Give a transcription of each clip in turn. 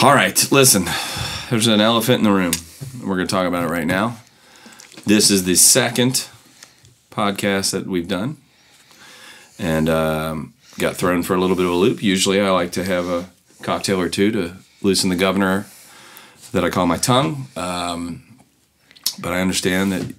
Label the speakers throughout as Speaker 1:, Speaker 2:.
Speaker 1: All right, listen. There's an elephant in the room. We're going to talk about it right now. This is the second podcast that we've done. And got thrown for a little bit of a loop. Usually I like to have a cocktail or two to loosen the governor that I call my tongue. But I understand that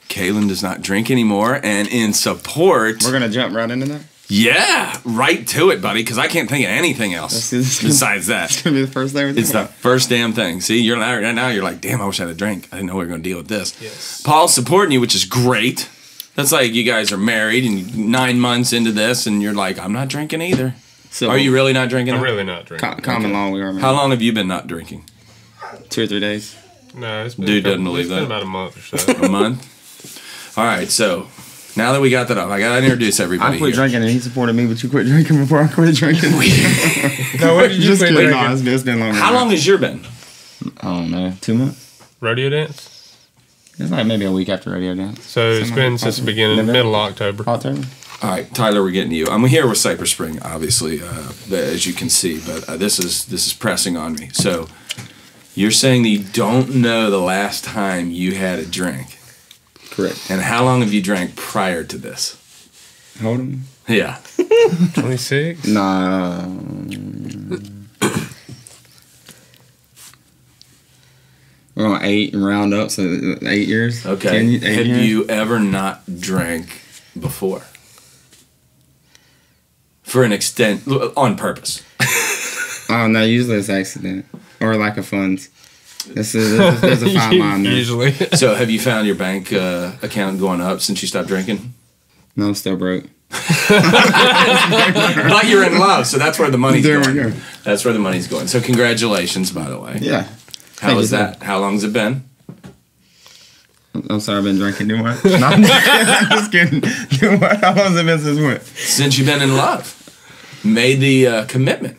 Speaker 1: Kaylin does not drink anymore. And in support...
Speaker 2: We're going to jump right into that?
Speaker 1: Yeah, right to it, buddy, because I can't think of anything else besides that.
Speaker 2: It's going to be the first thing.
Speaker 1: It's the first damn thing. See, you're right now, you're like, damn, I wish I had a drink. I didn't know we were going to deal with this.
Speaker 3: Yes.
Speaker 1: Paul's supporting you, which is great. That's like you guys are married and 9 months into this, and you're like, I'm not drinking either. So, are you really not drinking?
Speaker 3: I'm really not drinking.
Speaker 2: Common law, we are.
Speaker 1: How long have you been not drinking?
Speaker 2: 2 or 3 days.
Speaker 3: No, it's been
Speaker 1: Dude doesn't believe that.
Speaker 3: It's been about a month or so.
Speaker 1: A month? All right, so... Now that we got that up, I got to introduce everybody.
Speaker 2: I quit drinking and he supported me, but you quit drinking before I quit drinking.
Speaker 3: No, when did you quit drinking?
Speaker 2: No, it's been longer.
Speaker 1: How long has yours been?
Speaker 2: I don't know. 2 months?
Speaker 3: Rodeo dance?
Speaker 2: It's like maybe a week after rodeo dance.
Speaker 3: So it's been since the beginning, middle of October.
Speaker 2: October.
Speaker 1: All right, Tyler, we're getting to you. I'm here with Cypress Spring, obviously, as you can see, but this is pressing on me. So you're saying that you don't know the last time you had a drink.
Speaker 2: Correct.
Speaker 1: And how long have you drank prior to this?
Speaker 2: Hold him.
Speaker 1: Yeah.
Speaker 3: 26?
Speaker 2: Nah. We're on 8 and round up, so 8 years.
Speaker 1: Okay.
Speaker 2: 10, 8
Speaker 1: have
Speaker 2: years?
Speaker 1: you ever not drank before? For an extent, on purpose.
Speaker 2: Oh, no, usually it's accident. Or lack of funds. There's a fine line there.
Speaker 3: Usually.
Speaker 1: So have you found your bank account going up since you stopped drinking?
Speaker 2: No, I'm still broke.
Speaker 1: But you're in love, so that's where the money's
Speaker 2: There
Speaker 1: going.
Speaker 2: we go.
Speaker 1: That's where the money's going. So congratulations, by the way.
Speaker 2: Yeah.
Speaker 1: How was that? How long has it been?
Speaker 2: I'm sorry, I've been drinking too much. No, I'm just kidding. How long has it been since when?
Speaker 1: Since you've been in love. Made the commitment.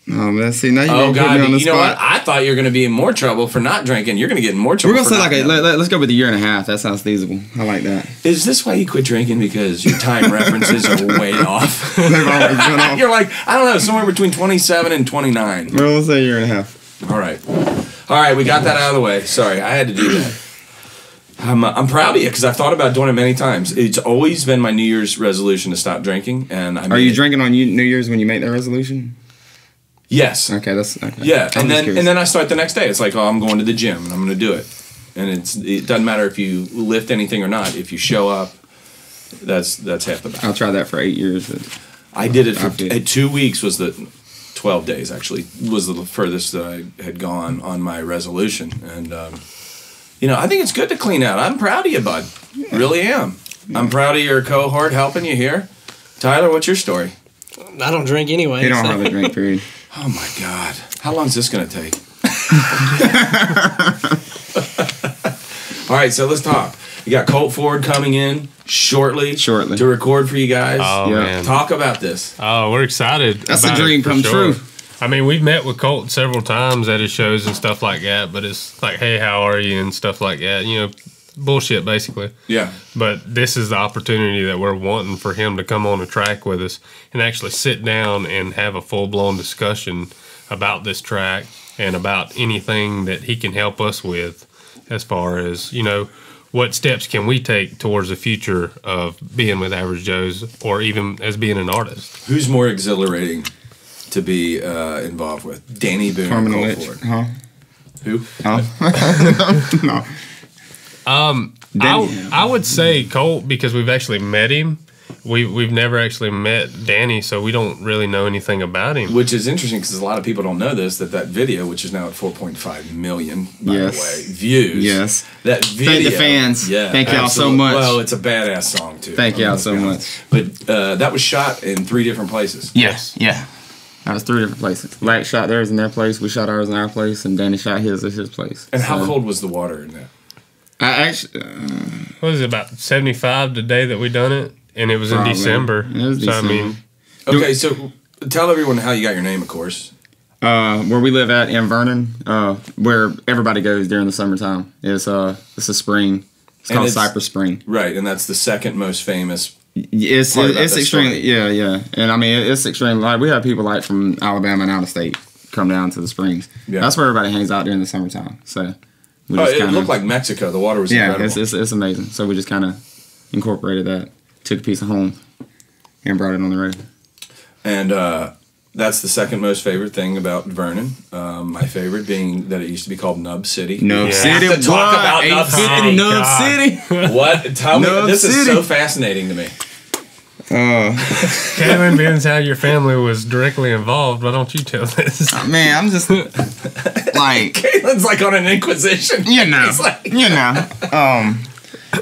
Speaker 2: Oh, man. See, now you're
Speaker 1: Oh,
Speaker 2: going to put
Speaker 1: God.
Speaker 2: me on the
Speaker 1: You know
Speaker 2: spot.
Speaker 1: what? I thought you were going to be in more trouble for not drinking. You're going to get in more trouble
Speaker 2: We're going to say
Speaker 1: for not
Speaker 2: let's go with a year and a half. That sounds feasible. I like that.
Speaker 1: Is this why you quit drinking? Because your time references are way off?
Speaker 2: They've always been off.
Speaker 1: You're like, I don't know, somewhere between 27 and 29.
Speaker 2: Well, let's say a year and a half.
Speaker 1: All right. All right, we got that out of the way. Sorry, I had to do that. I'm proud of you because I've thought about doing it many times. It's always been my New Year's resolution to stop drinking. And
Speaker 2: Are you drinking on New Year's when you make that resolution?
Speaker 1: Yes.
Speaker 2: Okay, that's okay.
Speaker 1: Yeah, and then I start the next day. It's like, oh, I'm going to the gym and I'm going to do it. And it doesn't matter if you lift anything or not. If you show up, that's half the battle.
Speaker 2: I'll try that for 8 years.
Speaker 1: I did it for 2 weeks. Was the 12 days actually was the furthest that I had gone on my resolution. And I think it's good to clean out. I'm proud of you, bud. Yeah. Really am. Yeah. I'm proud of your cohort helping you here. Tyler, what's your story?
Speaker 4: I don't drink anyway.
Speaker 2: You don't hardly drink, period.
Speaker 1: Oh my God. How long is this going to take? All right, so let's talk. You got Colt Ford coming in shortly to record for you guys.
Speaker 3: Oh, yeah. Man.
Speaker 1: Talk about this.
Speaker 3: Oh, we're excited.
Speaker 2: That's a dream come true.
Speaker 3: I mean, we've met with Colt several times at his shows and stuff like that, but it's like, hey, how are you and stuff like that. Bullshit, basically.
Speaker 1: Yeah.
Speaker 3: But this is the opportunity that we're wanting for him to come on a track with us and actually sit down and have a full-blown discussion about this track and about anything that he can help us with as far as, what steps can we take towards the future of being with Average Joe's or even as being an artist.
Speaker 1: Who's more exhilarating to be involved with? Danny Boone or Colt Ford?
Speaker 2: Huh?
Speaker 1: Who?
Speaker 2: Huh? No.
Speaker 3: I would say Colt because we've actually met him. We've never actually met Danny, so we don't really know anything about him.
Speaker 1: Which is interesting because a lot of people don't know this, that video, which is now at 4.5 million, by the way, views.
Speaker 2: Yes.
Speaker 1: That video.
Speaker 2: Thank the fans.
Speaker 1: Yeah.
Speaker 2: Thank y'all so much.
Speaker 1: Well, it's a badass song, too.
Speaker 2: Thank y'all so much.
Speaker 1: But that was shot in 3 different places.
Speaker 2: Yes. Yeah. That was 3 different places. Black shot theirs in their place, we shot ours in our place, and Danny shot his at his place.
Speaker 1: And how cold was the water in that?
Speaker 2: I actually...
Speaker 3: what was it, about 75 the day that we done it? And it was in December.
Speaker 2: It was December.
Speaker 1: Okay, so tell everyone how you got your name, of course.
Speaker 2: Where we live at in Vernon, where everybody goes during the summertime. It's a spring. It's called Cypress Spring.
Speaker 1: Right, and that's the second most famous.
Speaker 2: It's extremely, yeah. And I mean, it's extremely, like, we have people like from Alabama and out of state come down to the springs.
Speaker 1: Yeah.
Speaker 2: That's where everybody hangs out during the summertime. So we
Speaker 1: It looked like Mexico. The water was incredible.
Speaker 2: it's amazing. So we just kind of incorporated that, took a piece of home, and brought it on the road.
Speaker 1: And that's the second most favorite thing about Vernon. My favorite being that it used to be called Nub City.
Speaker 2: Nub City.
Speaker 1: To talk about Nub City.
Speaker 2: Nub City.
Speaker 1: What? Tell me.
Speaker 2: Nub
Speaker 1: This is
Speaker 2: City.
Speaker 1: so fascinating to me.
Speaker 3: Kevin, being as how your family was directly involved, why don't you tell this?
Speaker 2: Man, I'm just like,
Speaker 1: Caitlin's like on an inquisition.
Speaker 2: you know,
Speaker 1: He's like-
Speaker 2: you know.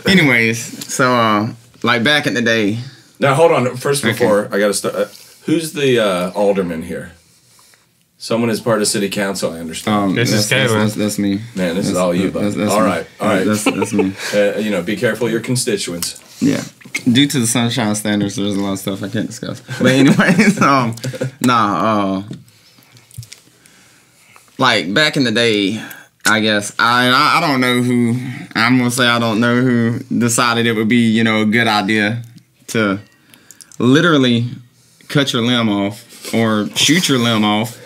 Speaker 2: Anyways, so like back in the day.
Speaker 1: Now hold on. First, before I got to start, who's the alderman here? Someone is part of city council. I understand.
Speaker 3: This is Caitlin.
Speaker 2: That's me.
Speaker 1: Man, this is all you, bud.
Speaker 2: That's
Speaker 1: All
Speaker 2: me.
Speaker 1: right, all right.
Speaker 2: That's me.
Speaker 1: Be careful of your constituents.
Speaker 2: Yeah. Due to the sunshine standards, there's a lot of stuff I can't discuss. But anyways, like back in the day, I guess I don't know who. I'm gonna say I don't know who decided it would be a good idea to literally cut your limb off or shoot your limb off,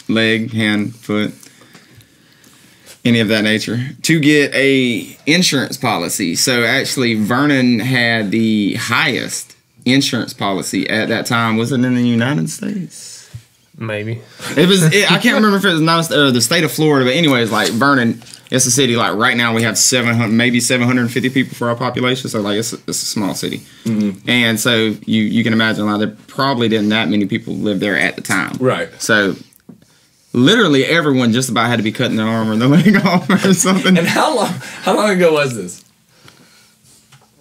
Speaker 2: leg, hand, foot, any of that nature, to get a insurance policy. So actually, Vernon had the highest insurance policy at that time. Was it in the United States?
Speaker 3: Maybe.
Speaker 2: It was. I can't remember if it was the state of Florida, but anyways, like Vernon, it's a city. Like right now, we have 700, maybe 750 people for our population. So like it's a small city, and so you can imagine like there probably didn't that many people live there at the time.
Speaker 1: Right.
Speaker 2: So literally everyone just about had to be cutting their arm or their leg off or something.
Speaker 1: And how long ago was this?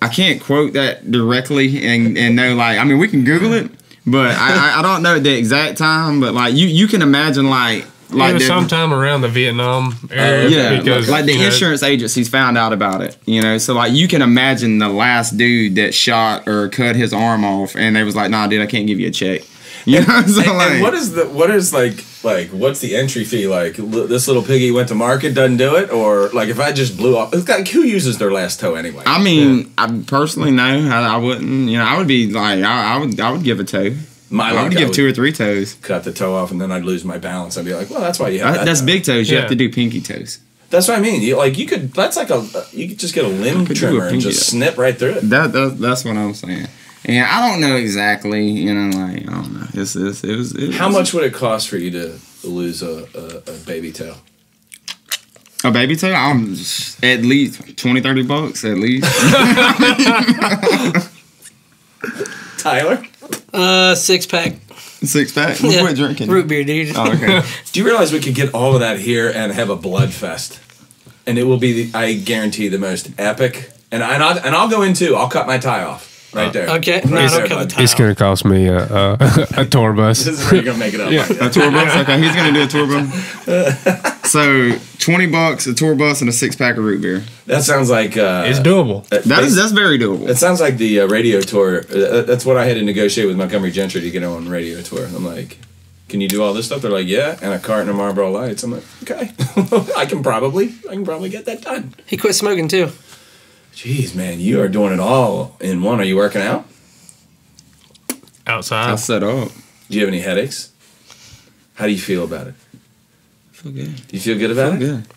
Speaker 2: I can't quote that directly and know like I mean we can Google it, but I don't know the exact time. But like you can imagine like
Speaker 3: It was sometime around the Vietnam era.
Speaker 2: yeah,
Speaker 3: because
Speaker 2: like the insurance agencies found out about it, so like you can imagine the last dude that shot or cut his arm off, and they was like, "Nah, dude, I can't give you a check." So
Speaker 1: And what's the entry fee? Like this little piggy went to market, doesn't do it, or like if I just blew off, it's like who uses their last toe anyway?
Speaker 2: I mean, I personally no, I wouldn't. I would be like, I would give a toe. I would give 2 or 3 toes.
Speaker 1: Cut the toe off, and then I'd lose my balance. I'd be like, well, that's why you have that.
Speaker 2: That's
Speaker 1: toe.
Speaker 2: big toes. You
Speaker 3: Yeah.
Speaker 2: have to do pinky toes.
Speaker 1: That's what I mean. You could. That's like you could just get a limb
Speaker 2: could do a
Speaker 1: trimmer and
Speaker 2: pinky
Speaker 1: just
Speaker 2: toe.
Speaker 1: snip right through it.
Speaker 2: That's what I'm saying. And I don't know exactly. Like I don't know. It was.
Speaker 1: How much would it cost for you to lose a baby toe?
Speaker 2: A baby toe? I'm at least $20-$30 at least.
Speaker 1: Tyler,
Speaker 4: 6-pack.
Speaker 2: 6-pack.
Speaker 4: Yeah.
Speaker 2: Quit drinking.
Speaker 4: Root beer, dude.
Speaker 2: Oh, okay.
Speaker 1: do you realize we could get all of that here and have a blood fest, and it will be I guarantee the most epic. And I'll go in too. I'll cut my tie off right there.
Speaker 4: Okay.
Speaker 1: right
Speaker 4: No,
Speaker 1: there,
Speaker 4: don't cut
Speaker 1: bud.
Speaker 4: the tie
Speaker 3: It's going to cost me a tour bus.
Speaker 1: This is where you're gonna make it up.
Speaker 2: A tour bus? Okay, he's going to do a tour bus. So, $20, a tour bus, and a 6-pack of root beer.
Speaker 1: That sounds like
Speaker 3: It's doable.
Speaker 2: That's very doable.
Speaker 1: It sounds like the radio tour. That's what I had to negotiate with Montgomery Gentry to get on radio tour. I'm like, can you do all this stuff? They're like, yeah, and a carton of Marlboro Lights. I'm like, okay, I can probably get that done.
Speaker 4: He quit smoking too.
Speaker 1: Jeez, man, you are doing it all in one. Are you working out?
Speaker 3: Outside.
Speaker 2: I'll set up.
Speaker 1: Do you have any headaches? How do you feel about it?
Speaker 2: Feel good.
Speaker 1: Do you feel good about it?
Speaker 2: Good.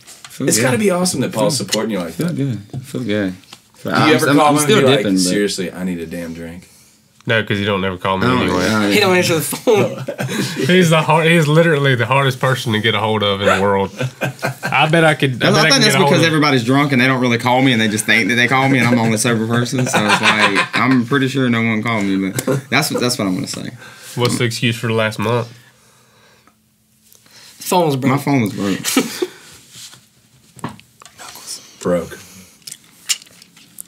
Speaker 1: It's got to be awesome that Paul's supporting you like
Speaker 2: Feel
Speaker 1: that.
Speaker 2: good. Feel good.
Speaker 1: Do you ever call him and
Speaker 2: still
Speaker 1: be like,
Speaker 2: dipping, but-
Speaker 1: seriously, I need a damn drink?
Speaker 3: No, because you don't ever call me
Speaker 2: Oh,
Speaker 3: anyway.
Speaker 2: yeah.
Speaker 4: He don't answer the phone.
Speaker 3: He's literally the hardest person to get a hold of in the world. I bet I could.
Speaker 2: I think
Speaker 3: can
Speaker 2: that's
Speaker 3: get a hold
Speaker 2: because
Speaker 3: of-
Speaker 2: everybody's drunk and they don't really call me and they just think that they call me and I'm the only sober person. So it's like I'm pretty sure no one called me, but that's what I'm gonna say.
Speaker 3: What's the excuse for the last month?
Speaker 4: Phone was
Speaker 2: My
Speaker 4: broke.
Speaker 2: phone was broke.
Speaker 1: Broke.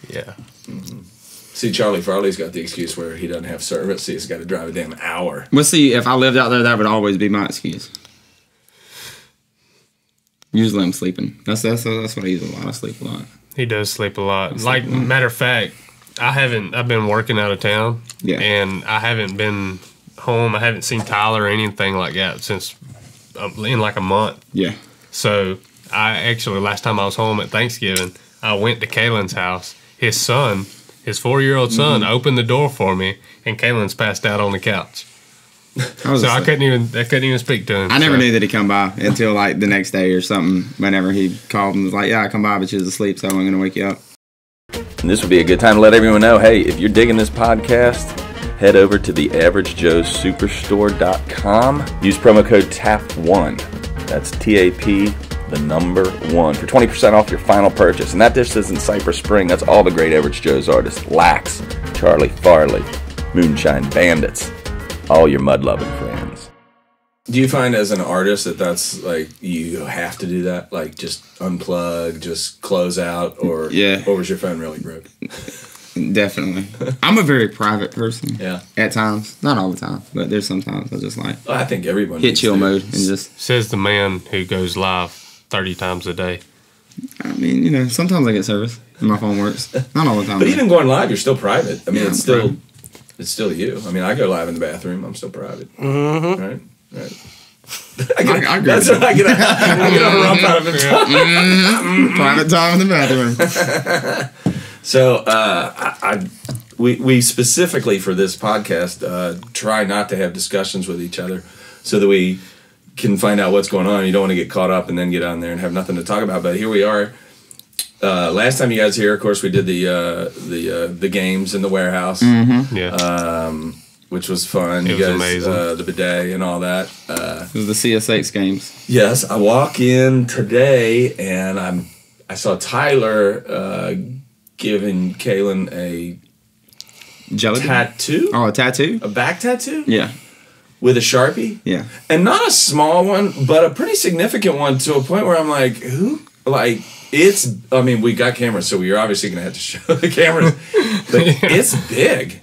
Speaker 3: Yeah.
Speaker 1: See, Charlie Farley's got the excuse where he doesn't have service. He's got to drive a damn hour.
Speaker 2: But see, if I lived out there, that would always be my excuse. Usually I'm sleeping. That's what I use a lot. I sleep a lot.
Speaker 3: He does sleep a lot. Like, matter of fact, I've been working out of town.
Speaker 2: Yeah.
Speaker 3: And I haven't been home. I haven't seen Tyler or anything like that since in like a month.
Speaker 2: Yeah.
Speaker 3: So I actually, last time I was home at Thanksgiving, I went to Kaylin's house. His 4-year-old son, opened the door for me, and Kaylin's passed out on the couch. I couldn't even speak to him.
Speaker 2: I never knew that he'd come by until like the next day or something. Whenever he called and was like, "Yeah, I come by, but you was asleep, so I'm gonna wake you up."
Speaker 1: And this would be a good time to let everyone know, hey, if you're digging this podcast, head over to the AverageJoeSuperstore.com. Use promo code TAP1. That's TAP, the number 1, for 20% off your final purchase. And that just isn't Cypress Spring. That's all the great Average Joe's artists. Lax, Charlie Farley, Moonshine Bandits, all your mud-loving friends. Do you find as an artist that that's like you have to do that? Like just unplug, just close out, or was your phone really broke?
Speaker 2: Definitely. I'm a very private person.
Speaker 1: Yeah.
Speaker 2: At times. Not all the time, but there's sometimes I just like
Speaker 1: I think everyone
Speaker 2: hit chill mode and just
Speaker 3: says the man who goes live 30 times a day.
Speaker 2: I mean, you know, sometimes I get service and my phone works. Not all the time.
Speaker 1: But even going live, you're still private. I mean, it's still you. I mean, I go live in the bathroom. I'm still private. Mm-hmm. Right. I agree. That's what I get. I get a rump out of it.
Speaker 2: Private time in the bathroom.
Speaker 1: So we specifically for this podcast try not to have discussions with each other so that we can find out what's going on. You don't want to get caught up and then get on there and have nothing to talk about. But here we are. Last time you guys were here, of course, we did the games in the warehouse.
Speaker 2: Mm-hmm.
Speaker 3: Yeah.
Speaker 1: Which was fun.
Speaker 3: It was amazing.
Speaker 1: The bidet and all that.
Speaker 2: It was the CSX games.
Speaker 1: Yes, I walk in today and I saw Tyler giving Kaylin a
Speaker 2: jelly
Speaker 1: tattoo.
Speaker 2: Oh, a tattoo?
Speaker 1: A back tattoo?
Speaker 2: Yeah.
Speaker 1: With a Sharpie?
Speaker 2: Yeah.
Speaker 1: And not a small one, but a pretty significant one to a point where I'm like, who? Like, I mean, we got cameras, so we're obviously going to have to show the cameras. But it's big.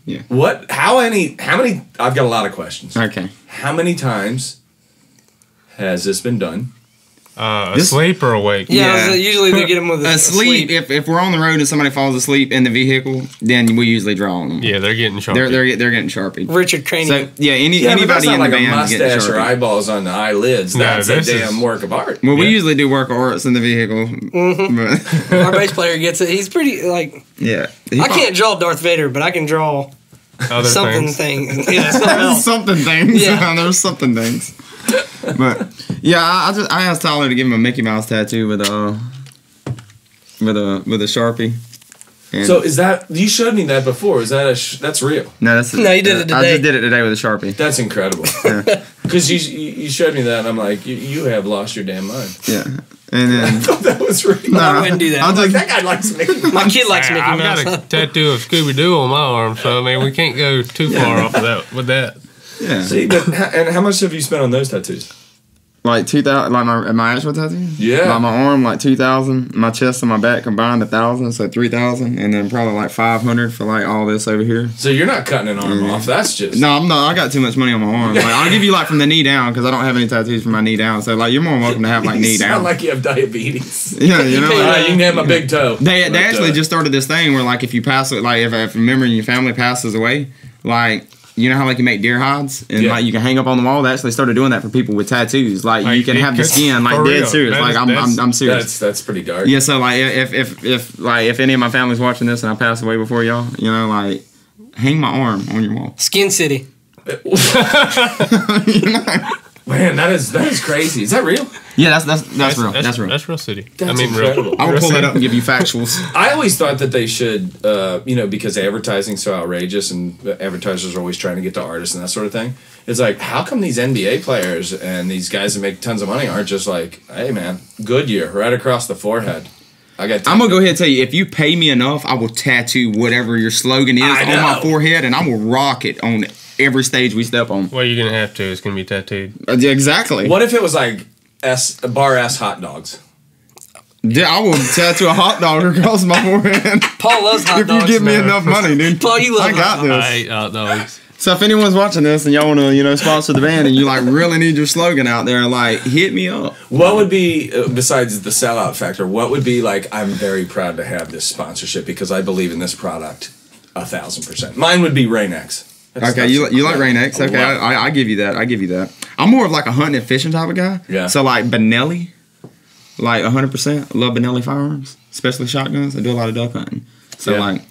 Speaker 2: Yeah.
Speaker 1: How many, I've got a lot of questions.
Speaker 2: Okay.
Speaker 1: How many times has this been done?
Speaker 3: Asleep or awake?
Speaker 4: Yeah. Usually they get them with
Speaker 2: asleep. If we're on the road and somebody falls asleep in the vehicle, then we usually draw on them.
Speaker 3: Yeah, they're getting Sharpie.
Speaker 2: They're getting Sharpie.
Speaker 4: Richard Crane.
Speaker 2: So anybody
Speaker 1: but that's not
Speaker 2: in
Speaker 1: like
Speaker 2: the
Speaker 1: a
Speaker 2: band is getting
Speaker 1: mustache or
Speaker 2: Sharpie.
Speaker 1: eyeballs on the eyelids. That's a damn work of art.
Speaker 2: Well, we usually do work of arts in the vehicle.
Speaker 4: Mm-hmm. Our bass player gets it. He's pretty like.
Speaker 2: Yeah.
Speaker 4: I can't draw Darth Vader, but I can draw
Speaker 3: other
Speaker 4: something
Speaker 3: things.
Speaker 4: Yeah, something else.
Speaker 2: Something things.
Speaker 4: Yeah.
Speaker 2: There's something things. But yeah, I asked Tyler to give him a Mickey Mouse tattoo with a Sharpie. And
Speaker 1: So is that, you showed me that before, is that that's real?
Speaker 2: no,
Speaker 4: you did it today.
Speaker 2: I just did it today with a Sharpie.
Speaker 1: That's incredible. Because you showed me that and I'm like, you have lost your damn mind.
Speaker 2: Yeah. And
Speaker 1: I
Speaker 2: then
Speaker 1: thought that was real.
Speaker 2: No,
Speaker 4: I wouldn't do that.
Speaker 2: I'll
Speaker 1: Like,
Speaker 2: just,
Speaker 1: that guy likes Mickey Mouse.
Speaker 4: My kid likes Mickey
Speaker 3: I've
Speaker 4: Mouse.
Speaker 3: got a tattoo of Scooby-Doo on my arm, so I mean, we can't go too far off of that with that.
Speaker 2: yeah.
Speaker 1: See, but and how much have you spent on those tattoos?
Speaker 2: Like 2,000, like my actual tattoo.
Speaker 1: Yeah.
Speaker 2: Like my arm, like 2,000. My chest and my back combined 1,000, so 3,000, and then probably like 500 for like all this over here.
Speaker 1: So you're not cutting an arm off. That's just
Speaker 2: No, I'm not. I got too much money on my arm. Like, I'll give you like from the knee down because I don't have any tattoos from my knee down. So like you're more than welcome to have like knee
Speaker 1: you sound
Speaker 2: down.
Speaker 1: like you have diabetes.
Speaker 2: Yeah, you know.
Speaker 1: All
Speaker 2: Like,
Speaker 1: right, you can have my big toe.
Speaker 2: they
Speaker 1: But,
Speaker 2: actually just started this thing where like if you pass it, like if a member in your family passes away, like. You know how like you make deer hides and like you can hang up on the wall. They actually started doing that for people with tattoos. Like you can have the skin like dead serious. Like I'm serious.
Speaker 1: That's pretty dark.
Speaker 2: Yeah. So like if any of my family's watching this and I pass away before y'all, you know, like hang my arm on your wall.
Speaker 4: Skin City.
Speaker 2: You know?
Speaker 1: Man, that is crazy. Is that real?
Speaker 2: Yeah, that's real. That's real.
Speaker 3: That's real city.
Speaker 1: That's
Speaker 3: real.
Speaker 1: incredible.
Speaker 2: I will pull that up and give you factuals.
Speaker 1: I always thought that they should, because advertising's so outrageous and advertisers are always trying to get to artists and that sort of thing. It's like, how come these NBA players and these guys that make tons of money aren't just like, hey man, Goodyear right across the forehead. I'm
Speaker 2: gonna go ahead and tell you, if you pay me enough, I will tattoo whatever your slogan is on my forehead, and I will rock it on every stage we step on.
Speaker 3: Well, you're gonna have to. It's gonna be tattooed.
Speaker 2: Exactly.
Speaker 1: What if it was like bar S hot dogs?
Speaker 2: Yeah, I will tattoo a hot dog across my forehead.
Speaker 4: Paul loves hot
Speaker 2: if
Speaker 4: dogs.
Speaker 2: you give me enough money, dude.
Speaker 4: Paul, you love
Speaker 2: I got
Speaker 4: hot
Speaker 2: this.
Speaker 3: I hate hot dogs.
Speaker 2: So if anyone's watching this and y'all want to, sponsor the band and you like really need your slogan out there, like hit me up.
Speaker 1: What would be besides the sellout factor? What would be like? I'm very proud to have this sponsorship because I believe in this product 1,000%. Mine would be Rain-X.
Speaker 2: Okay, you like Rain-X? Okay, I give you that. I give you that. I'm more of like a hunting and fishing type of guy.
Speaker 1: Yeah.
Speaker 2: So like Benelli, like 100%. Love Benelli firearms, especially shotguns. I do a lot of duck hunting. So
Speaker 1: Yeah.
Speaker 2: like,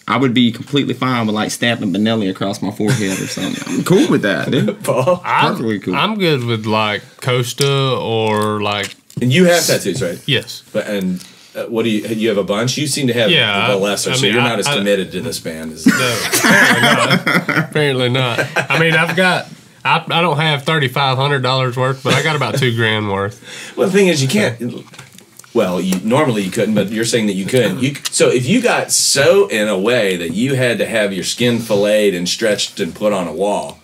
Speaker 2: I would be completely fine with like stamping Benelli across my forehead or something. I'm cool with that, dude.
Speaker 1: Paul?
Speaker 2: Perfectly cool.
Speaker 3: I'm good with like Costa or like.
Speaker 1: And you have tattoos, right?
Speaker 3: Yes.
Speaker 1: But what do you have a bunch? You seem to have the lesser, so you're not as committed to this band as.
Speaker 3: No, apparently not. I mean, I don't have $3,500 worth, but I got about $2,000 worth.
Speaker 1: Well, the thing is, you can't. Well, normally you couldn't, but you're saying that you couldn't. So if you got so in a way that you had to have your skin filleted and stretched and put on a wall,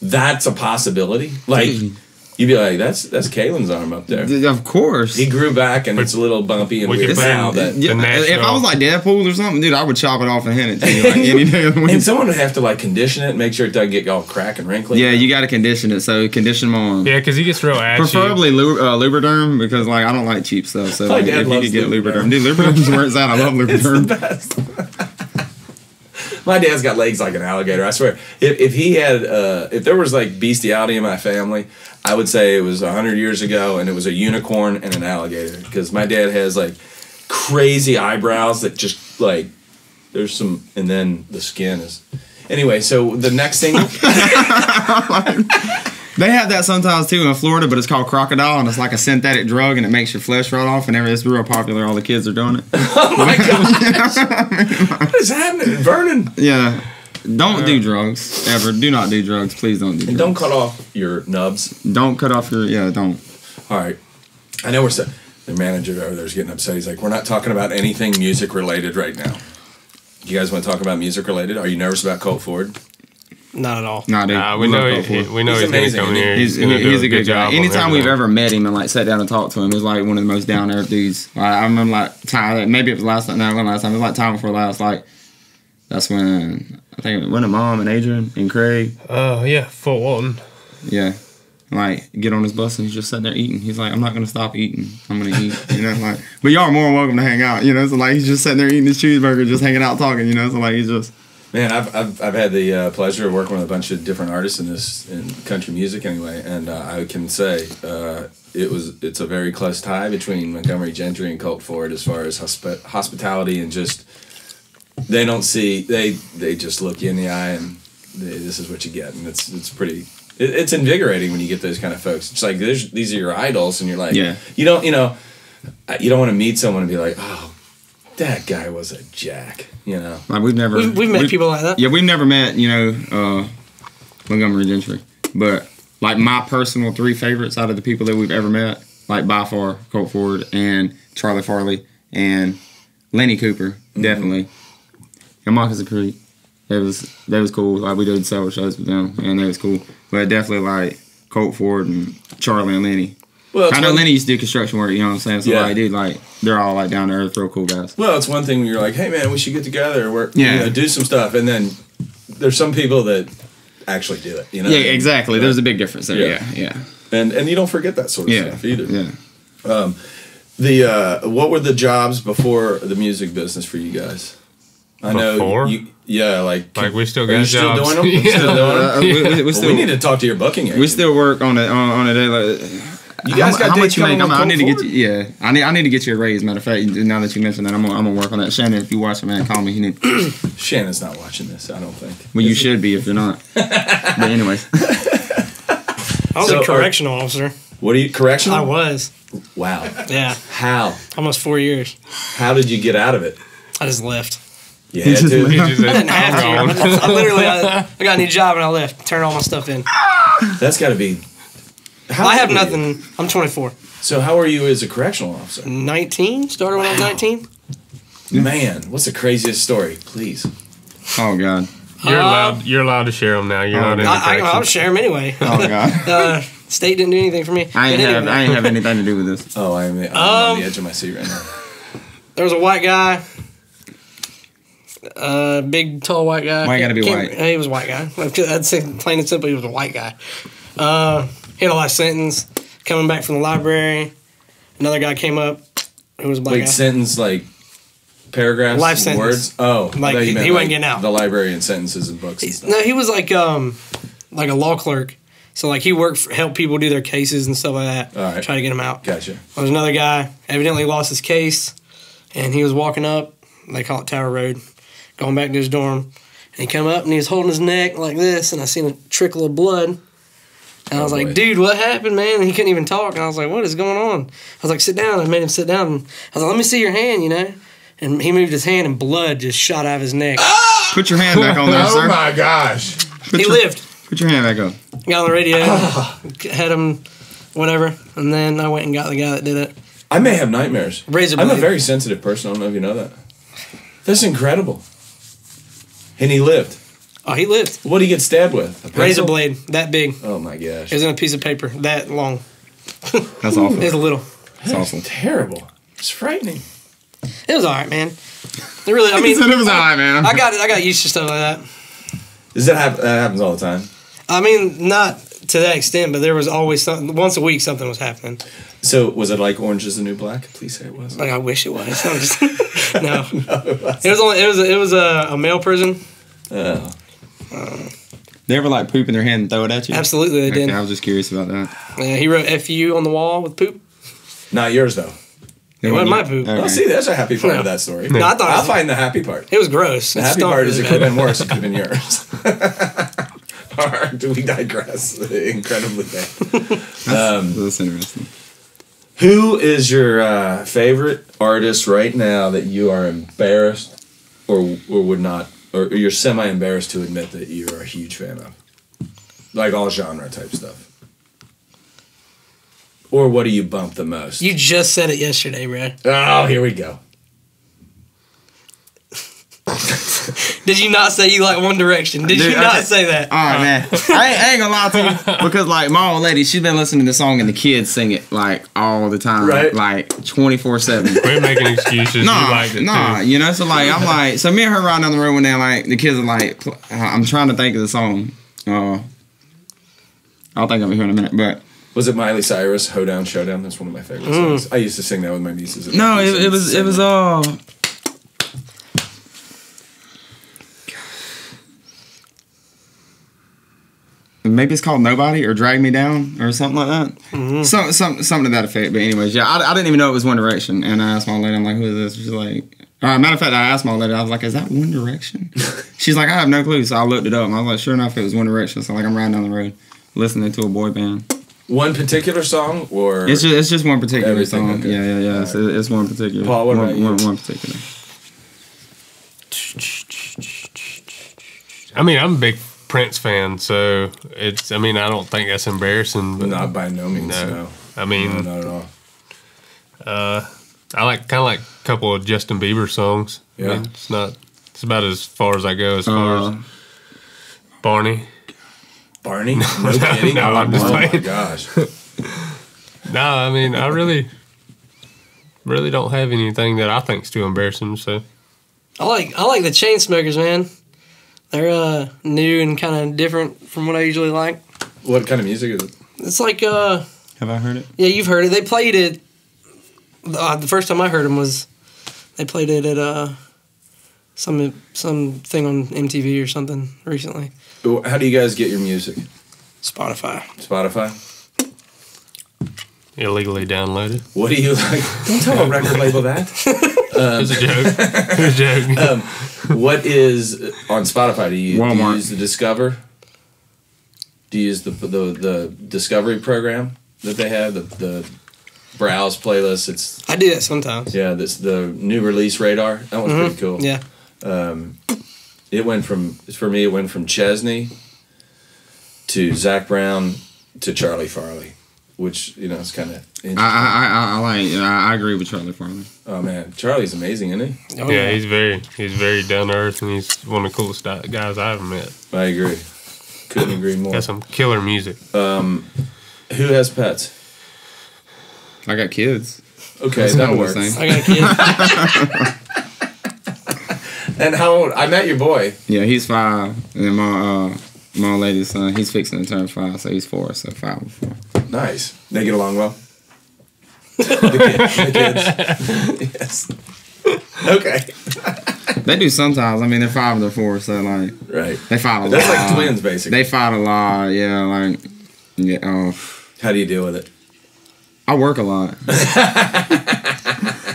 Speaker 1: that's a possibility. Like. You'd be like, that's Kalen's arm up there.
Speaker 2: Of course.
Speaker 1: He grew back and it's a little bumpy and weird now.
Speaker 2: If I was like Deadpool or something, dude, I would chop it off and hand it to you like any day of the week.
Speaker 1: And someone would have to like condition it and make sure it doesn't get all crack and wrinkly.
Speaker 2: Yeah, you got to condition it. So condition them on.
Speaker 3: Yeah, because he gets real ashy.
Speaker 2: Preferably Lubriderm because like I don't like cheap stuff. So like, if you could get Lubriderm. Dude, Lubriderm's where it's at. I love Lubriderm.
Speaker 1: It's the best. My dad's got legs like an alligator. I swear. If he had, if there was like bestiality in my family, I would say it was 100 years ago, and it was a unicorn and an alligator. Because my dad has like crazy eyebrows that just like there's some, and then the skin is. Anyway, so the next thing.
Speaker 2: They have that sometimes too in Florida, but it's called crocodile, and it's like a synthetic drug, and it makes your flesh rot off, and it's real popular. All the kids are doing it.
Speaker 1: Oh my gosh! What is happening, Vernon?
Speaker 2: Yeah, don't do drugs ever. Do not do drugs. Please don't do drugs.
Speaker 1: And don't cut off your nubs.
Speaker 2: Don't cut off your don't.
Speaker 1: All right, I know the manager over there's getting upset. He's like, we're not talking about anything music related right now. You guys want to talk about music related? Are you nervous about Colt Ford?
Speaker 4: Not at all.
Speaker 3: We know he's going to come here.
Speaker 2: He's a good guy. Anytime we've ever met him and like sat down and talked to him, he's like one of the most down to earth dudes. I remember like time, maybe it was last time. No, it wasn't last time. It was like time before last. Like that's when I think it went to Mom and Adrian and Craig.
Speaker 3: Oh yeah, Fort Walton.
Speaker 2: Yeah, like get on his bus and he's just sitting there eating. He's like, I'm not gonna stop eating. I'm gonna eat. You know, like, but y'all are more than welcome to hang out. You know, so like he's just sitting there eating his cheeseburger, just hanging out talking. You know, so like he's just.
Speaker 1: Man, I've had the pleasure of working with a bunch of different artists in country music anyway, and I can say it's a very close tie between Montgomery Gentry and Colt Ford as far as hospitality and just they just look you in the eye and this is what you get, and it's pretty. It's invigorating when you get those kind of folks. It's like these are your idols, and you're like, you don't want to meet someone and be like, oh. That guy was a jack, you know.
Speaker 2: Like we've
Speaker 4: met people like that.
Speaker 2: Yeah, we've never met, Montgomery Gentry. But like my personal 3 favorites out of the people that we've ever met, like by far, Colt Ford and Charlie Farley and Lenny Cooper, definitely. And Marcus and Creek. That was cool. Like we did several shows with them, and that was cool. But definitely like Colt Ford and Charlie and Lenny. Well, I know Lenny used to do construction work, you know what I'm saying? So, like, dude, like, they're all, like, down to earth, real cool guys.
Speaker 1: Well, it's one thing when you're like, hey, man, we should get together or do some stuff. And then there's some people that actually do it, you know?
Speaker 2: Yeah, exactly. There's a big difference there, yeah.
Speaker 1: And you don't forget that sort of stuff either.
Speaker 2: Yeah.
Speaker 1: What were the jobs before the music business for you guys? I know like
Speaker 3: we still got jobs.
Speaker 1: Still doing them? We need to talk to your booking agent.
Speaker 2: We still work on it on a day.
Speaker 1: You guys got
Speaker 2: how much you make? I need to get you.
Speaker 1: Yeah,
Speaker 2: I need to get you a raise. Matter of fact, now that you mentioned that, I'm gonna work on that. Shannon, if you watch it, man, call me.
Speaker 1: Shannon's not watching this. I don't think.
Speaker 2: Well, you should be if you're not. But anyways,
Speaker 4: I was a correctional officer.
Speaker 1: What are you correctional?
Speaker 4: I was.
Speaker 1: Wow.
Speaker 4: Yeah.
Speaker 1: How?
Speaker 4: Almost 4 years.
Speaker 1: How did you get out of it?
Speaker 4: I just left.
Speaker 1: You had to?
Speaker 4: I didn't have to. I got a new job and I left. Turned all my stuff in.
Speaker 1: That's got to be.
Speaker 4: I have nothing. I'm 24.
Speaker 1: So how are you as a correctional officer?
Speaker 4: 19. Started when I was 19.
Speaker 1: Man, what's the craziest story? Please.
Speaker 2: Oh God.
Speaker 3: You're allowed to share them now. You're not in the
Speaker 4: I'll share them anyway.
Speaker 2: Oh God.
Speaker 4: State didn't do anything for me.
Speaker 2: I ain't have anything to do with this.
Speaker 1: Oh, I'm on the edge of my seat right now.
Speaker 4: There was a white guy. Big, tall white guy.
Speaker 2: Why gotta be white?
Speaker 4: He was a white guy. I'd say plain and simple, he was a white guy. He had a life sentence. Coming back from the library, another guy came up who was a black guy.
Speaker 1: Sentence like paragraphs,
Speaker 4: life sentence.
Speaker 1: Words. Oh,
Speaker 4: like he wasn't getting out.
Speaker 1: The librarian sentences and books. And stuff.
Speaker 4: No, he was like a law clerk. So like he helped people do their cases and stuff like that.
Speaker 1: All right.
Speaker 4: Try to get them out.
Speaker 1: Gotcha.
Speaker 4: There was another guy evidently lost his case, and he was walking up. They call it Tower Road. going back to his dorm. And he come up and he was holding his neck like this, and I seen a trickle of blood. And I was like, dude, what happened, man? And he couldn't even talk. And I was like, what is going on? I was like, sit down. I made him sit down. And I was like, let me see your hand, you know? And he moved his hand, and blood just shot out of his neck.
Speaker 2: Put your hand back on there, sir.
Speaker 1: Oh my gosh.
Speaker 4: He lived.
Speaker 2: Put your hand back up.
Speaker 4: Got on the radio, had him, whatever. And then I went and got the guy that did it.
Speaker 1: I may have nightmares.
Speaker 4: Razor
Speaker 1: I'm a
Speaker 4: blade.
Speaker 1: very sensitive person. I don't know if you know that. That's incredible. And he lived.
Speaker 4: Oh, he lived.
Speaker 1: What did he get stabbed with? A pencil?
Speaker 4: Razor blade, that big.
Speaker 1: Oh my gosh.
Speaker 4: It was in a piece of paper, that long.
Speaker 2: That's awful.
Speaker 4: It was little.
Speaker 2: That's awful.
Speaker 1: Terrible. It's frightening.
Speaker 4: It was all right, man. It really, I
Speaker 2: He
Speaker 4: mean,
Speaker 2: said it was alright, man.
Speaker 4: I got used to stuff like that.
Speaker 1: Does that happen? That happens all the time.
Speaker 4: I mean, not to that extent, but there was always something. Once a week, something was happening.
Speaker 1: So was it like Orange Is the New Black? Please say it was.
Speaker 4: Like I wish it was. I'm just, no, it was only it was a male prison.
Speaker 1: Oh.
Speaker 2: They ever like poop in their hand and throw it at you?
Speaker 4: Absolutely, they did.
Speaker 2: Okay, I was just curious about that.
Speaker 4: Yeah, he wrote "FU" on the wall with poop.
Speaker 1: Not yours though.
Speaker 4: It wasn't my poop.
Speaker 2: Okay.
Speaker 1: Oh, see, there's a happy part
Speaker 4: No.
Speaker 1: of that story.
Speaker 4: No, I thought
Speaker 1: I'll find the happy part.
Speaker 4: it was gross.
Speaker 1: The
Speaker 4: It
Speaker 1: happy
Speaker 4: stunk
Speaker 1: part is it
Speaker 4: really
Speaker 1: could have
Speaker 4: bad.
Speaker 1: been worse. It could have been yours. Or we digress incredibly bad.
Speaker 2: That's interesting.
Speaker 1: Who is your favorite artist right now that you are embarrassed or would not, or you're semi-embarrassed to admit that you are a huge fan of? Like all genre type stuff. Or what do you bump the most?
Speaker 4: You just said it yesterday, bro.
Speaker 1: Oh, here we go.
Speaker 4: Did you not say you like One Direction? Did
Speaker 2: Dude,
Speaker 4: you not
Speaker 2: okay.
Speaker 4: say that?
Speaker 2: All right, man. I ain't gonna lie to you because, like, my old lady, she's been listening to the song and the kids sing it like all the time,
Speaker 1: Right.
Speaker 2: like 24/7.
Speaker 3: Quit making excuses. You liked it too.
Speaker 2: You know. So like, I'm like, so me and her riding down the road one day, like the kids are like, I'm trying to think of the song. I'll think of it here in a minute, but.
Speaker 1: Was it Miley Cyrus, Hoedown Showdown? That's one of my favorite songs. I used to sing that with my nieces.
Speaker 2: No, it was maybe it's called Nobody or Drag Me Down or something like that.
Speaker 4: Mm-hmm.
Speaker 2: Something to that effect. But anyways, yeah, I didn't even know it was One Direction. And I asked my lady, I'm like, who is this? She's like, matter of fact, I asked my lady, I was like, is that One Direction? She's like, I have no clue. So I looked it up and I was like, sure enough, it was One Direction. So like, I'm riding down the road listening to a boy band.
Speaker 1: One particular song, or
Speaker 2: It's just one particular
Speaker 1: everything?
Speaker 2: song.
Speaker 1: Okay.
Speaker 2: Yeah. It's one particular.
Speaker 1: Paul, what about you?
Speaker 2: One particular.
Speaker 3: I mean, I'm a big Prince fan, so it's. I mean, I don't think that's embarrassing. But
Speaker 1: not by no means. No,
Speaker 3: I mean,
Speaker 1: no, not at all.
Speaker 3: I like kind of like a couple of Justin Bieber songs.
Speaker 1: Yeah.
Speaker 3: I mean, it's not. It's about as far as I go as far as Barney.
Speaker 1: Barney? No kidding.
Speaker 3: No, I'm just
Speaker 1: oh my
Speaker 3: playing.
Speaker 1: gosh.
Speaker 3: No, I mean, I really don't have anything that I think's too embarrassing. So
Speaker 4: I like the Chainsmokers, man. They're new and kind of different from what I usually like.
Speaker 1: What kind of music is it?
Speaker 4: It's like
Speaker 2: Have I heard it?
Speaker 4: yeah, you've heard it. They played it. The first time I heard them was they played it at some thing on MTV or something recently.
Speaker 1: How do you guys get your music?
Speaker 4: Spotify.
Speaker 1: Spotify?
Speaker 3: illegally downloaded.
Speaker 1: What do you like? Don't tell a record label that.
Speaker 3: It's a joke. It's a joke.
Speaker 1: What is on Spotify? Do you
Speaker 2: Walmart.
Speaker 1: use the Discover? Do you use the Discovery program that they have? The browse playlist. It's
Speaker 4: I do that sometimes.
Speaker 1: yeah. This the new release radar. That one's pretty cool.
Speaker 4: Yeah.
Speaker 1: It went from Chesney to Zach Brown to Charlie Farley, which is kind of interesting.
Speaker 2: I agree with Charlie Farley.
Speaker 1: Oh man, Charlie's amazing, isn't he?
Speaker 4: Oh,
Speaker 3: Yeah, he's very down to earth, and he's one of the coolest guys I've ever met.
Speaker 1: I agree. Couldn't agree more.
Speaker 3: Got some killer music.
Speaker 1: Who has pets?
Speaker 2: I got kids.
Speaker 1: Okay,
Speaker 2: That's
Speaker 1: that
Speaker 2: one of the
Speaker 1: works.
Speaker 2: things.
Speaker 4: I got a kid.
Speaker 1: And how old? I met your boy.
Speaker 2: Yeah, he's 5, and my old lady's son, he's fixing to turn 5, so he's 4, so 5 and 4.
Speaker 1: Nice. They get along well. the kids. Yes. Okay.
Speaker 2: They do sometimes. I mean, they're 5 and they're 4, so like
Speaker 1: Right.
Speaker 2: they fight a lot.
Speaker 1: That's like twins, basically.
Speaker 2: They fight a lot. Yeah, like yeah.
Speaker 1: How do you deal with it?
Speaker 2: I work a lot.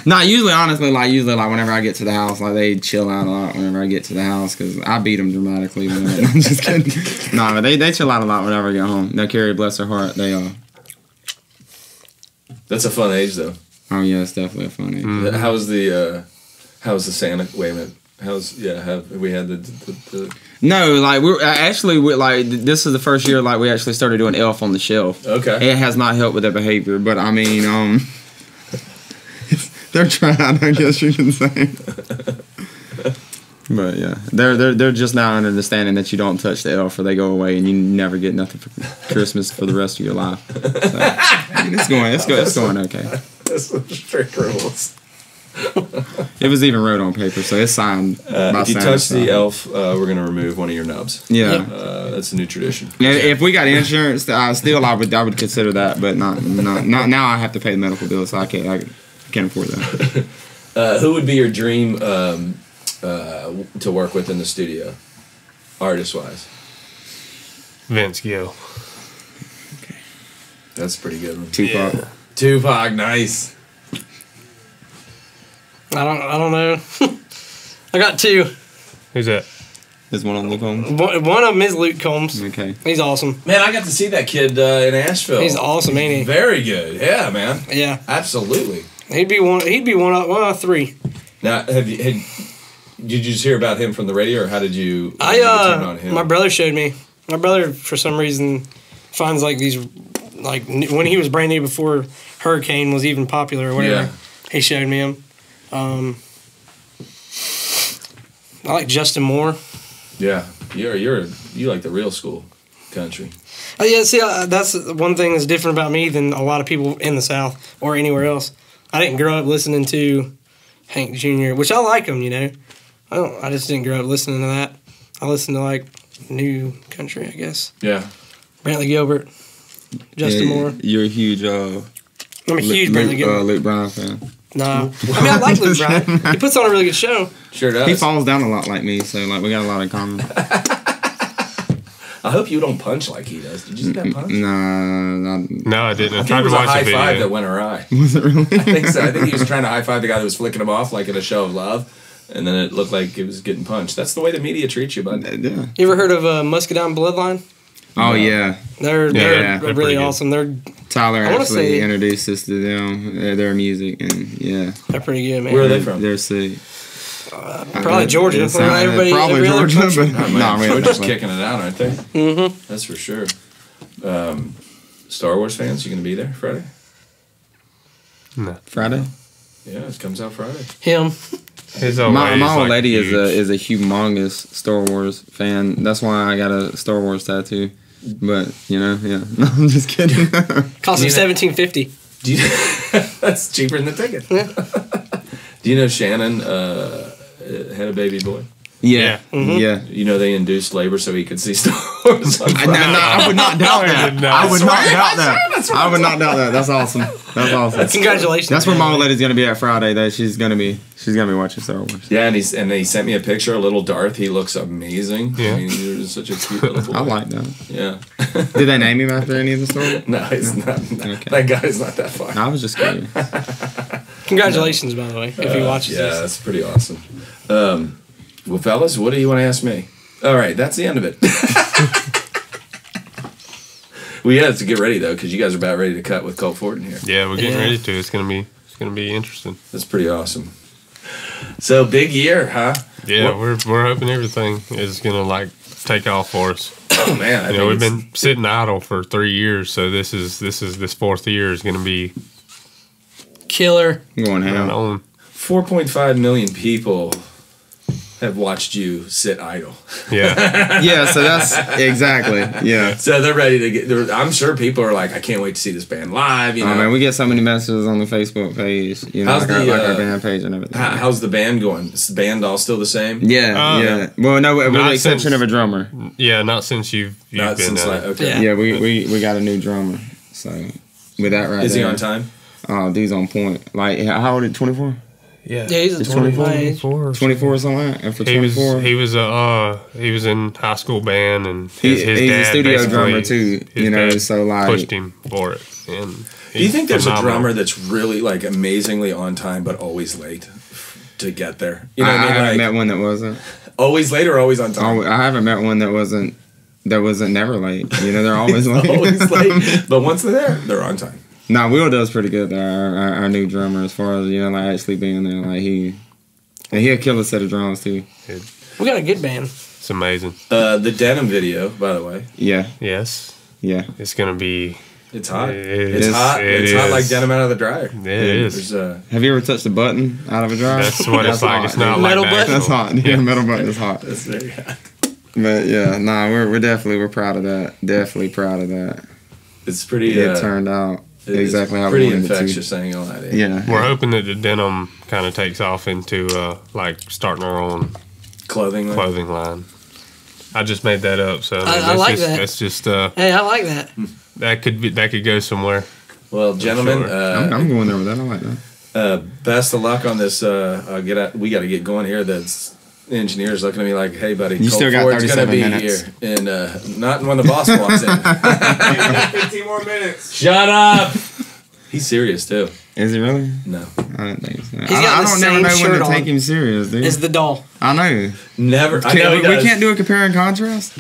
Speaker 2: Not usually, honestly, like whenever I get to the house, like they chill out a lot whenever I get to the house because I beat them dramatically. I'm just kidding. Nah, but they chill out a lot whenever I get home. Now, Carrie, bless her heart, they
Speaker 1: That's a fun age, though.
Speaker 2: Oh yeah, it's definitely a fun age.
Speaker 1: How's the Santa? Wait a minute. Have we had the
Speaker 2: No, like we're like this is the first year like we actually started doing Elf on the Shelf.
Speaker 1: Okay.
Speaker 2: It has not helped with their behavior, but I mean, they're trying. I guess you can say. But yeah, they're just now understanding that you don't touch the elf or they go away and you never get nothing for Christmas for the rest of your life. So, I mean, it's going okay.
Speaker 1: That's some strict rules.
Speaker 2: It was even wrote on paper, so it's signed by
Speaker 1: if you
Speaker 2: Santa,
Speaker 1: touch
Speaker 2: so.
Speaker 1: the elf, we're gonna remove one of your nubs.
Speaker 2: Yeah.
Speaker 1: That's a new tradition.
Speaker 2: If we got insurance, I would consider that, but not now. I have to pay the medical bill, so I can't afford that.
Speaker 1: Who would be your dream to work with in the studio, artist wise?
Speaker 3: Vince Gill.
Speaker 1: Okay, that's a pretty good one.
Speaker 2: Tupac.
Speaker 3: Yeah.
Speaker 1: Tupac, nice.
Speaker 4: I don't know. I got two.
Speaker 3: Who's that?
Speaker 2: There's one on Luke Holmes.
Speaker 4: One of them is Luke Combs.
Speaker 2: Okay.
Speaker 4: He's awesome.
Speaker 1: Man, I got to see that kid in Asheville.
Speaker 4: He's awesome, ain't he?
Speaker 1: Very good. Yeah, man.
Speaker 4: Yeah.
Speaker 1: Absolutely.
Speaker 4: He'd be one of three.
Speaker 1: Now, did you just hear about him from the radio, or how did you turn on him?
Speaker 4: My brother showed me. My brother, for some reason, finds like these, like when he was brand new before Hurricane was even popular or whatever.
Speaker 1: Yeah.
Speaker 4: He showed me him. I like Justin Moore.
Speaker 1: Yeah, you like the real school country.
Speaker 4: Oh yeah, see, that's one thing that's different about me than a lot of people in the South or anywhere else. I didn't grow up listening to Hank Jr., which I like him, you know. I just didn't grow up listening to that. I listened to like new country, I guess.
Speaker 1: Yeah.
Speaker 4: Brantley Gilbert, Justin Moore.
Speaker 2: You're a huge
Speaker 4: I'm a huge Brantley Gilbert.
Speaker 2: Luke Bryan fan.
Speaker 4: No, I mean I like Luke Bryan. He puts on a really good show.
Speaker 1: Sure does.
Speaker 2: He falls down a lot like me, so like we got a lot in common.
Speaker 1: I hope you don't punch like he does. Did you see that punch?
Speaker 3: No, I didn't. I
Speaker 1: I think
Speaker 3: tried
Speaker 1: it was
Speaker 3: to
Speaker 1: a
Speaker 3: watch
Speaker 1: high
Speaker 3: the video.
Speaker 1: five that went awry.
Speaker 2: Was it really?
Speaker 1: I think so. I think he was trying to high five the guy that was flicking him off like in a show of love, and then it looked like it was getting punched. That's the way the media treats you, bud.
Speaker 2: Yeah.
Speaker 4: You ever heard of Muscadine Bloodline?
Speaker 2: Oh yeah.
Speaker 4: They're
Speaker 3: they're
Speaker 4: really
Speaker 3: pretty good.
Speaker 4: awesome. They're
Speaker 2: Tyler
Speaker 4: wanna
Speaker 2: actually
Speaker 4: say-
Speaker 2: introduced us to them, their music, and yeah,
Speaker 4: pretty good, man.
Speaker 1: Where are they from?
Speaker 2: they're sick.
Speaker 4: Probably Georgia.
Speaker 2: Probably
Speaker 4: Every other
Speaker 2: Georgia,
Speaker 4: country.
Speaker 2: but
Speaker 1: Oh, man,
Speaker 2: not
Speaker 1: they're
Speaker 2: really.
Speaker 1: just kicking it out, aren't they?
Speaker 4: Mm-hmm.
Speaker 1: That's for sure. Star Wars fans, you gonna be there Friday?
Speaker 3: No.
Speaker 2: Friday.
Speaker 1: Yeah, it comes out Friday.
Speaker 4: Him.
Speaker 3: His old
Speaker 2: My
Speaker 3: lady's,
Speaker 2: old
Speaker 3: like,
Speaker 2: lady
Speaker 3: huge.
Speaker 2: is a humongous Star Wars fan. That's why I got a Star Wars tattoo. But you know, yeah. No, I'm just kidding.
Speaker 4: Cost him $17.50.
Speaker 1: Do you, that's cheaper than the ticket.
Speaker 4: Yeah.
Speaker 1: Do you know Shannon had a baby boy?
Speaker 2: Yeah.
Speaker 4: Mhm.
Speaker 2: Yeah.
Speaker 1: You know they induced labor so he could see Star Wars on Friday.
Speaker 2: I would not doubt that.
Speaker 3: No,
Speaker 2: I would
Speaker 3: I
Speaker 2: not
Speaker 1: swear,
Speaker 2: doubt
Speaker 1: I
Speaker 2: that.
Speaker 1: swear, that's what
Speaker 2: I
Speaker 1: I'm
Speaker 2: would not doubt that. That's awesome. That's awesome.
Speaker 4: Congratulations.
Speaker 2: That's where
Speaker 4: man.
Speaker 2: my old lady's gonna be at Friday. That she's gonna be watching Star Wars.
Speaker 1: Yeah, and he sent me a picture of little Darth. He looks amazing.
Speaker 3: Yeah.
Speaker 1: I mean, you're such a cute little boy.
Speaker 2: I like that.
Speaker 1: Yeah.
Speaker 2: Did they name him after any of the Star Wars?
Speaker 1: No, it's not.
Speaker 2: Okay.
Speaker 1: That guy's not that far.
Speaker 2: I was just kidding.
Speaker 4: Congratulations, by the way, if he watches
Speaker 1: Yeah,
Speaker 4: this.
Speaker 1: that's pretty awesome. Well, fellas, what do you want to ask me? All right, that's the end of it. We have to get ready though, because you guys are about ready to cut with Colt Ford in here.
Speaker 3: Yeah, we're getting
Speaker 4: Yeah.
Speaker 3: ready to. It's gonna be interesting.
Speaker 1: That's pretty awesome. So big year, huh?
Speaker 3: Yeah, we're hoping everything is gonna like take off for us.
Speaker 1: Oh man, I
Speaker 3: You know, we've
Speaker 1: it's-
Speaker 3: been sitting idle for 3 years, so this fourth year is gonna be
Speaker 4: Killer.
Speaker 2: Going
Speaker 3: right
Speaker 2: ham.
Speaker 3: on.
Speaker 1: 4.5 million people have watched you sit idle.
Speaker 3: Yeah,
Speaker 2: Yeah, so that's exactly. Yeah.
Speaker 1: So they're ready to get. I'm sure people are like, I can't wait to see this band live. You know,
Speaker 2: Oh man, we get so many messages on the Facebook page. You know,
Speaker 1: How's
Speaker 2: like
Speaker 1: the,
Speaker 2: our band page and everything.
Speaker 1: how's the band going? Is the band all still the same?
Speaker 2: Yeah, yeah. Well, no, with the
Speaker 3: Not
Speaker 2: exception
Speaker 3: since-
Speaker 2: of a drummer.
Speaker 3: yeah. Not since you've
Speaker 1: Not
Speaker 3: been.
Speaker 1: since like okay.
Speaker 4: Yeah.
Speaker 2: Yeah, we got a new drummer. So with that right
Speaker 1: Is he
Speaker 2: there,
Speaker 1: on time?
Speaker 2: Oh, dude's on point. Like, how old is 24?
Speaker 3: Yeah,
Speaker 4: Yeah, he's a
Speaker 3: 24.
Speaker 2: 24 or something like that. And for
Speaker 3: He
Speaker 2: 24.
Speaker 3: he was in high school band, and
Speaker 2: He's
Speaker 3: his
Speaker 2: a
Speaker 3: dad
Speaker 2: studio
Speaker 3: basically-
Speaker 2: drummer too,
Speaker 3: his
Speaker 2: you know,
Speaker 3: dad
Speaker 2: so like
Speaker 3: pushed him for it. And
Speaker 1: Do you think there's a
Speaker 3: phenomenal.
Speaker 1: drummer that's really like amazingly on time but always late to get there? You know
Speaker 2: I
Speaker 1: what I mean?
Speaker 2: haven't
Speaker 1: Like,
Speaker 2: met one that wasn't.
Speaker 1: always late or always on time?
Speaker 2: I haven't met one that wasn't never late. You know, they're always late.
Speaker 1: Always late. But once they're there, they're on time.
Speaker 2: Nah, Will does pretty good though. Our new drummer, as far as you know, like actually being there, like he'll kill a set of drums too.
Speaker 4: We got a good band.
Speaker 3: It's amazing.
Speaker 1: The Denim video, by the way,
Speaker 2: Yeah,
Speaker 3: Yes,
Speaker 2: yeah.
Speaker 3: it's gonna be.
Speaker 1: it's hot.
Speaker 3: It
Speaker 1: It's
Speaker 3: is.
Speaker 1: hot.
Speaker 3: It
Speaker 1: It's hot
Speaker 3: is.
Speaker 1: like denim out of the dryer.
Speaker 3: It is.
Speaker 1: There's
Speaker 2: Have you ever touched a button out of a dryer?
Speaker 3: That's what it's like.
Speaker 2: hot,
Speaker 3: It's not
Speaker 2: dude.
Speaker 3: like
Speaker 4: Metal
Speaker 3: the
Speaker 4: button?
Speaker 2: That's
Speaker 3: actual-
Speaker 2: hot. Yeah, metal button is hot.
Speaker 1: that's very hot.
Speaker 2: But yeah, nah, we're proud of that. Definitely proud of that.
Speaker 1: It's pretty.
Speaker 2: It turned out
Speaker 1: it's
Speaker 2: exactly how we
Speaker 1: pretty
Speaker 2: wanted it to.
Speaker 1: infectious saying all that.
Speaker 2: Yeah,
Speaker 3: We're hoping that the denim kind of takes off into like starting our own
Speaker 1: Clothing. Like,
Speaker 3: clothing line. I just made that up, so
Speaker 4: I
Speaker 3: that's
Speaker 4: like
Speaker 3: just,
Speaker 4: that.
Speaker 3: That's just
Speaker 4: Hey, I like that.
Speaker 3: that could go somewhere.
Speaker 1: well, gentlemen,
Speaker 3: Sure.
Speaker 2: I'm going there with that. I like that.
Speaker 1: best of luck on this. We got to get going here. The engineer's looking at me like, "Hey, buddy,
Speaker 2: You
Speaker 1: Colt
Speaker 2: still got
Speaker 1: Ford's gonna
Speaker 2: 37
Speaker 1: be
Speaker 2: minutes.
Speaker 1: here, and not when the boss walks in."
Speaker 2: 15 more minutes.
Speaker 1: Shut up. He's serious too.
Speaker 2: Is he really?
Speaker 1: No,
Speaker 2: I don't think so.
Speaker 4: He's got
Speaker 2: I
Speaker 4: the
Speaker 2: don't
Speaker 4: same
Speaker 2: never know when
Speaker 4: shirt
Speaker 2: to
Speaker 4: on.
Speaker 2: take him serious, dude.
Speaker 4: Is the doll.
Speaker 2: I know.
Speaker 1: never. I know he
Speaker 2: We
Speaker 1: does.
Speaker 2: can't do a compare and contrast.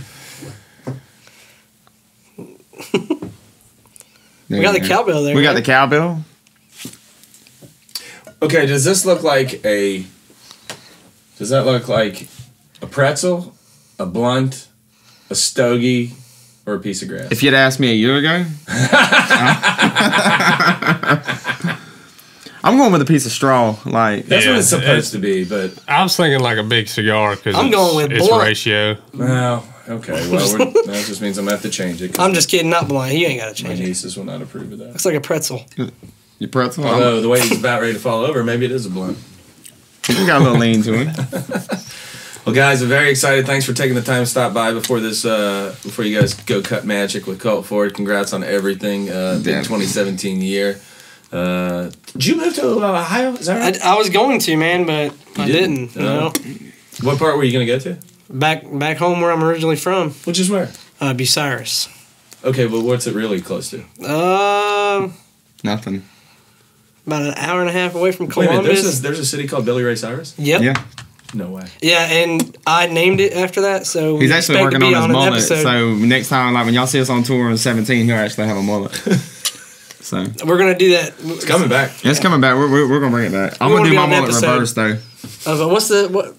Speaker 4: We got the cowbell there.
Speaker 2: We got
Speaker 4: right?
Speaker 2: the cowbell.
Speaker 1: Okay, does this look like a? Does that look like a pretzel, a blunt, a stogie, or a piece of grass?
Speaker 2: If you'd asked me a year ago, I'm going with a piece of straw. Like
Speaker 1: That's what
Speaker 3: Yeah,
Speaker 1: it's supposed to be, but
Speaker 3: I was thinking like a big cigar because
Speaker 4: I'm going with
Speaker 3: it's
Speaker 4: blunt.
Speaker 3: ratio.
Speaker 1: well, okay. Well, that just means I'm gonna have to change it. 'cause
Speaker 4: I'm just kidding, not blind. You ain't got to
Speaker 1: my
Speaker 4: change it.
Speaker 1: nieces will not approve of that.
Speaker 4: Looks like a pretzel.
Speaker 2: your pretzel.
Speaker 1: Although the way he's about ready to fall over, maybe it is a blunt.
Speaker 2: We got a little lean to it.
Speaker 1: Well, guys, I'm very excited. Thanks for taking the time to stop by before this. Before you guys go cut magic with Colt Ford. Congrats on everything. Big 2017 year. Did you move to Ohio? Is that right?
Speaker 4: I was going to, man, but I didn't. No.
Speaker 1: What part were you gonna go to?
Speaker 4: Back home where I'm originally from,
Speaker 1: Which is where?
Speaker 4: Bucyrus.
Speaker 1: Okay, but what's it really close to?
Speaker 2: Nothing.
Speaker 4: About an hour and a half away from
Speaker 1: Wait a minute,
Speaker 4: Columbus.
Speaker 1: there's a city called Billy Ray Cyrus?
Speaker 4: Yep.
Speaker 2: Yeah.
Speaker 1: No way.
Speaker 4: Yeah, and I named it after that, so
Speaker 2: He's
Speaker 4: we
Speaker 2: actually
Speaker 4: expect to
Speaker 2: working
Speaker 4: be
Speaker 2: on his
Speaker 4: an
Speaker 2: mullet.
Speaker 4: episode.
Speaker 2: So next time, like when y'all see us on tour in 17, he'll actually have a mullet. So
Speaker 4: We're gonna do that.
Speaker 1: It's coming back.
Speaker 2: it's coming back. We're gonna bring it back. I'm
Speaker 4: wanna
Speaker 2: gonna do
Speaker 4: be
Speaker 2: my
Speaker 4: on an
Speaker 2: mullet
Speaker 4: episode.
Speaker 2: reverse though.
Speaker 4: What's the what?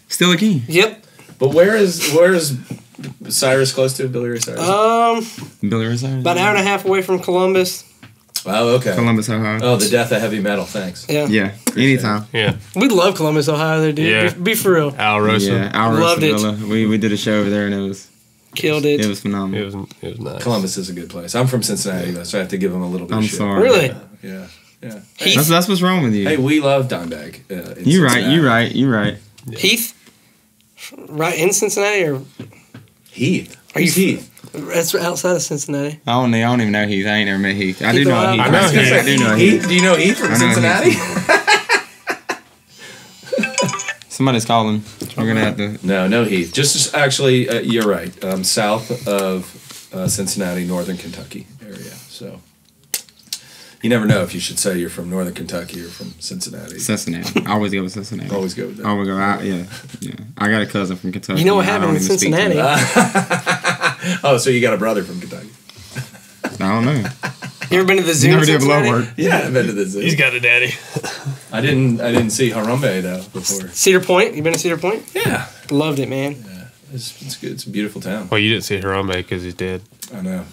Speaker 2: Still a key.
Speaker 4: Yep.
Speaker 1: But where is Cyrus close to? Billy Ray Cyrus?
Speaker 2: Billy Rizzo.
Speaker 4: About an hour and a half away from Columbus.
Speaker 1: Oh, okay.
Speaker 2: Columbus, Ohio.
Speaker 1: Oh, the death of heavy metal. Thanks.
Speaker 4: Yeah.
Speaker 2: Yeah. Anytime.
Speaker 3: Yeah,
Speaker 4: We love Columbus, Ohio, there, dude.
Speaker 3: Yeah.
Speaker 4: Be for real.
Speaker 3: Alrosa.
Speaker 2: Yeah. Our
Speaker 4: Loved it.
Speaker 2: Villa. We did a show over there and it was
Speaker 4: Killed it.
Speaker 2: phenomenal.
Speaker 3: It was nice.
Speaker 1: Columbus is a good place. I'm from Cincinnati, though, so I have to give them a little bit
Speaker 2: I'm
Speaker 1: of shit.
Speaker 2: sorry.
Speaker 4: Really?
Speaker 1: Yeah. Yeah.
Speaker 4: Heath.
Speaker 2: That's what's wrong with you.
Speaker 1: Hey, we love Dimebag. In
Speaker 2: you right.
Speaker 1: Cincinnati.
Speaker 2: You right. You right.
Speaker 4: Heath. Right in Cincinnati, or
Speaker 1: Heath.
Speaker 4: Are you
Speaker 1: Who's Heath?
Speaker 4: that's outside of Cincinnati.
Speaker 2: I don't even know Heath. I ain't never met Heath. I do
Speaker 4: Heath,
Speaker 2: know Heath.
Speaker 3: I know Heath.
Speaker 2: I do know Heath.
Speaker 1: Heath? Do you know Heath from
Speaker 2: I know
Speaker 1: Cincinnati?
Speaker 2: Somebody's calling. We're gonna have to.
Speaker 1: No Heath. Just actually, you're right. South of Cincinnati, northern Kentucky area. So you never know if you should say you're from northern Kentucky or from Cincinnati.
Speaker 2: Cincinnati. I always go with Cincinnati.
Speaker 1: Always go with that.
Speaker 2: I would go out. Yeah. I got a cousin from Kentucky.
Speaker 4: You know what
Speaker 2: I
Speaker 4: happened
Speaker 2: don't
Speaker 4: in
Speaker 2: even speak to
Speaker 4: Cincinnati?
Speaker 2: him.
Speaker 1: Oh, so you got a brother from Kentucky?
Speaker 2: I don't know.
Speaker 4: You ever been to the zoo?
Speaker 2: You
Speaker 4: in
Speaker 2: never did blow
Speaker 4: Cincinnati?
Speaker 2: work.
Speaker 1: Yeah, I've been to the zoo.
Speaker 3: He's got a daddy.
Speaker 1: I didn't see Harambe though before.
Speaker 4: Cedar Point. You been to Cedar Point?
Speaker 1: Yeah,
Speaker 4: Loved it, man.
Speaker 1: it's good. It's a beautiful town.
Speaker 3: Well, you didn't see Harambe because he's dead.
Speaker 1: I know.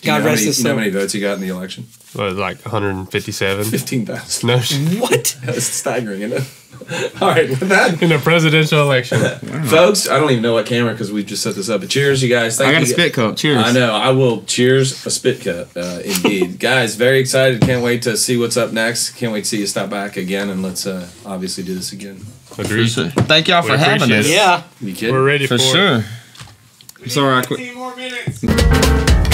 Speaker 4: God
Speaker 1: you know
Speaker 4: rest
Speaker 1: how
Speaker 4: his
Speaker 1: you know how
Speaker 4: soul.
Speaker 1: many votes he got in the election?
Speaker 3: Well, like 157.
Speaker 1: 15,000.
Speaker 3: No,
Speaker 4: What?
Speaker 1: That's staggering, isn't it? All right, with that,
Speaker 3: in a presidential election.
Speaker 1: folks, I don't even know what camera because we just set this up. But cheers, you guys. Thank
Speaker 2: I got
Speaker 1: you.
Speaker 2: a spit cup. Cheers.
Speaker 1: I know. I will cheers a spit cup, indeed. Guys, very excited. Can't wait to see what's up next. Can't wait to see you stop back again, and let's obviously do this again.
Speaker 3: Agreed.
Speaker 2: Thank y'all
Speaker 3: We
Speaker 2: for having
Speaker 3: appreciate
Speaker 2: us.
Speaker 3: it.
Speaker 4: Yeah.
Speaker 1: You kidding?
Speaker 3: We're ready
Speaker 2: For
Speaker 3: for it.
Speaker 2: sure. I'm sorry I quit.
Speaker 3: 15 more minutes.